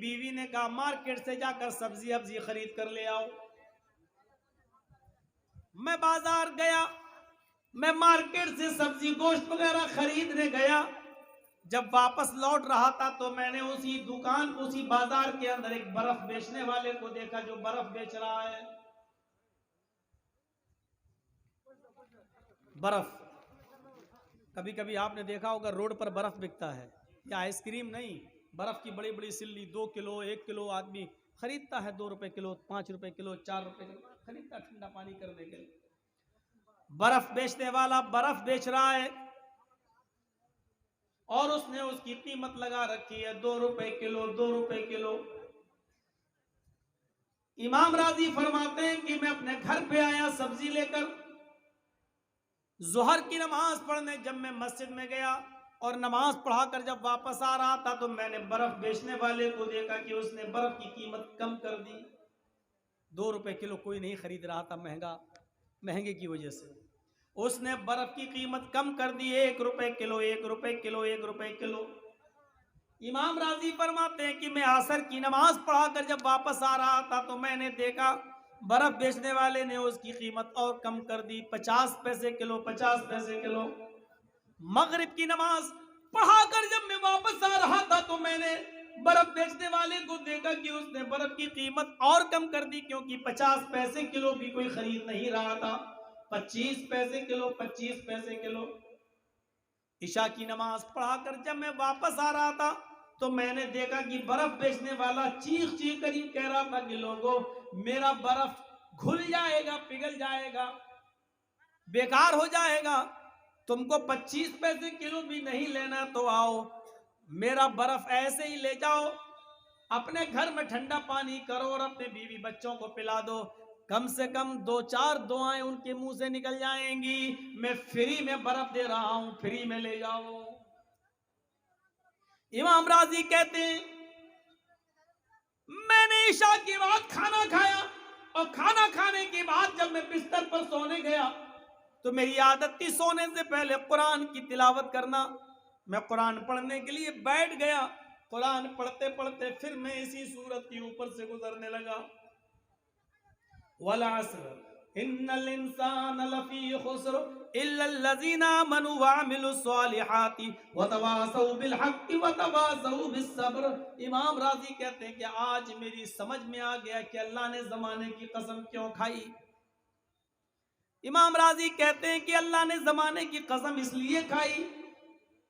बीवी ने कहा मार्केट से जाकर सब्जी अब्जी खरीद कर ले आओ। मैं बाजार गया, मैं मार्केट से सब्जी गोश्त वगैरह खरीदने गया। जब वापस लौट रहा था तो मैंने उसी दुकान, उसी बाजार के अंदर एक बर्फ बेचने वाले को देखा जो बर्फ बेच रहा है। बर्फ, कभी कभी आपने देखा होगा रोड पर बर्फ बिकता है, या आइसक्रीम नहीं, बर्फ की बड़ी बड़ी सिल्ली 2 किलो 1 किलो आदमी खरीदता है, 2 रुपए किलो, 5 रुपए किलो, 4 रुपए किलो खरीदता ठंडा पानी करने के लिए। बर्फ बेचने वाला बर्फ बेच रहा है और उसने उसकी कीमत लगा रखी है 2 रुपए किलो, 2 रुपए किलो। इमाम राजी फरमाते हैं कि मैं अपने घर पे आया सब्जी लेकर, जोहर की नमाज पढ़ने जब मैं मस्जिद में गया और नमाज पढ़ाकर जब वापस आ रहा था तो मैंने बर्फ बेचने वाले को देखा कि उसने बर्फ की कीमत कम कर दी। 2 रुपए किलो कोई नहीं खरीद रहा था, महंगे की वजह से उसने बर्फ की कीमत कम कर दी, 1 रुपए किलो, 1 रुपए किलो, 1 रुपए किलो। इमाम राजी फरमाते हैं कि मैं असर की नमाज पढ़ाकर जब वापस आ रहा था तो मैंने देखा बर्फ बेचने वाले ने उसकी कीमत और कम कर दी, 50 पैसे किलो, 50 पैसे किलो। मगरिब की नमाज पढ़ाकर जब मैं वापस आ रहा था तो मैंने बर्फ बेचने वाले को देखा कि उसने बर्फ की कीमत और कम कर दी, क्योंकि 50 पैसे किलो भी कोई खरीद नहीं रहा था, 25 पैसे किलो, 25 पैसे किलो। इशा की नमाज पढ़ाकर जब मैं वापस आ रहा था तो मैंने देखा कि बर्फ बेचने वाला चीख चीख कर ही कह रहा था कि लोगों मेरा बर्फ घुल जाएगा, पिघल जाएगा, बेकार हो जाएगा, तुमको 25 पैसे किलो भी नहीं लेना तो आओ, मेरा बर्फ ऐसे ही ले जाओ, अपने घर में ठंडा पानी करो और अपने बीवी बच्चों को पिला दो, कम से कम 2-4 दुआएं उनके मुंह से निकल जाएंगी, मैं फ्री में बर्फ दे रहा हूं, फ्री में ले जाओ। इमाम राजी कहते हैं मैंने इशा के बाद खाना खाया और खाना खाने के बाद जब मैं बिस्तर पर सोने गया तो मेरी आदत थी सोने से पहले कुरान की तिलावत करना। मैं कुरान पढ़ने के लिए बैठ गया, कुरान पढ़ते पढ़ते फिर मैं इसी सूरत के ऊपर से गुजरने लगा। वल अस्र इन्नल इंसान लफी खुस्र इल्लल्लज़ीना आमनू व अमिलुस सालिहाति व तवासौ बिल हक़्क़ि व तवासौ बिस सब्र। इमाम राजी कहते हैं कि आज मेरी समझ में आ गया कि अल्लाह ने जमाने की कसम क्यों खाई। इमाम राजी कहते हैं कि अल्लाह ने जमाने की कसम इसलिए खाई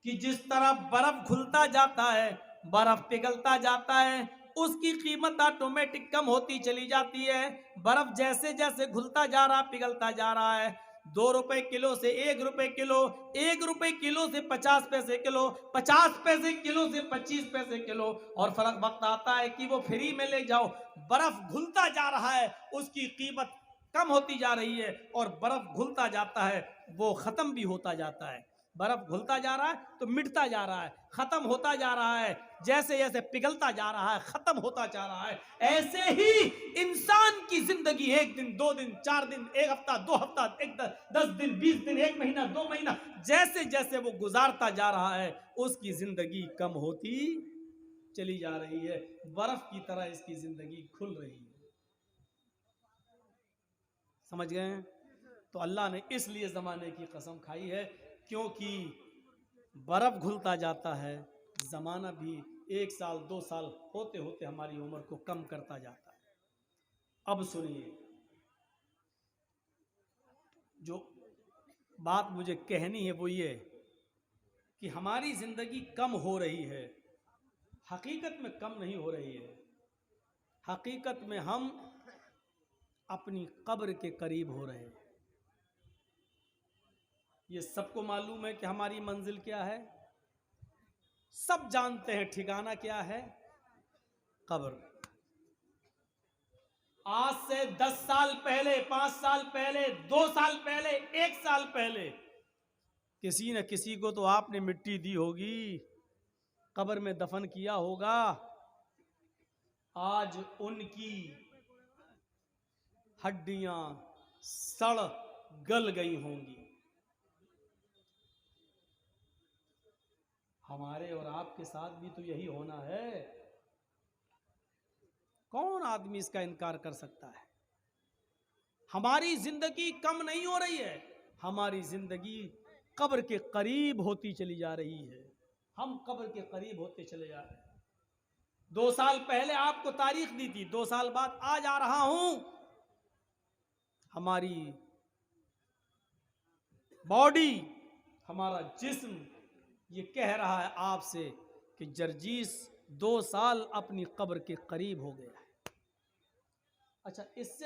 कि जिस तरह बर्फ घुलता जाता है, बर्फ पिघलता जाता है, उसकी कीमत ऑटोमेटिक कम होती चली जाती है। बर्फ जैसे जैसे घुलता जा रहा, पिघलता जा रहा है, 2 रुपए किलो से 1 रुपए किलो, 1 रुपए किलो से 50 पैसे किलो, 50 पैसे किलो से 25 पैसे किलो, और फर्क वक्त आता है कि वो फ्री में ले जाओ। बर्फ घुलता जा रहा है, उसकी कीमत कम होती जा रही है, और बर्फ घुलता जाता है वो खत्म भी होता जाता है। बर्फ घुलता जा रहा है तो मिटता जा रहा है, खत्म होता जा रहा है, जैसे जैसे पिघलता जा रहा है खत्म होता जा रहा है। ऐसे ही इंसान की जिंदगी 1 दिन 2 दिन 4 दिन 1 हफ्ता 2 हफ्ता 10 दिन 20 दिन 1 महीना 2 महीना जैसे जैसे वो गुजारता जा रहा है उसकी जिंदगी कम होती चली जा रही है। बर्फ की तरह इसकी जिंदगी खुल रही है। समझ गए? तो अल्लाह ने इसलिए जमाने की कसम खाई है क्योंकि बर्फ घुलता जाता है, जमाना भी 1 साल 2 साल होते होते हमारी उम्र को कम करता जाता है। अब सुनिए, जो बात मुझे कहनी है वो ये कि हमारी जिंदगी कम हो रही है, हकीकत में कम नहीं हो रही है। हकीकत में हम अपनी कब्र के करीब हो रहे हैं। ये सबको मालूम है कि हमारी मंजिल क्या है, सब जानते हैं ठिकाना क्या है, कब्र। आज से 10 साल पहले, 5 साल पहले, 2 साल पहले, 1 साल पहले किसी न किसी को तो आपने मिट्टी दी होगी, कब्र में दफन किया होगा। आज उनकी हड्डियां सड़ गल गई होंगी। हमारे और आपके साथ भी तो यही होना है। कौन आदमी इसका इनकार कर सकता है? हमारी जिंदगी कम नहीं हो रही है, हमारी जिंदगी कब्र के करीब होती चली जा रही है। हम कब्र के करीब होते चले जा रहे हैं। 2 साल पहले आपको तारीख दी थी, 2 साल बाद आज आ रहा हूं। हमारी बॉडी, हमारा जिस्म ये कह रहा है आपसे कि जर्जीस 2 साल अपनी कब्र के करीब हो गया है। अच्छा, इससे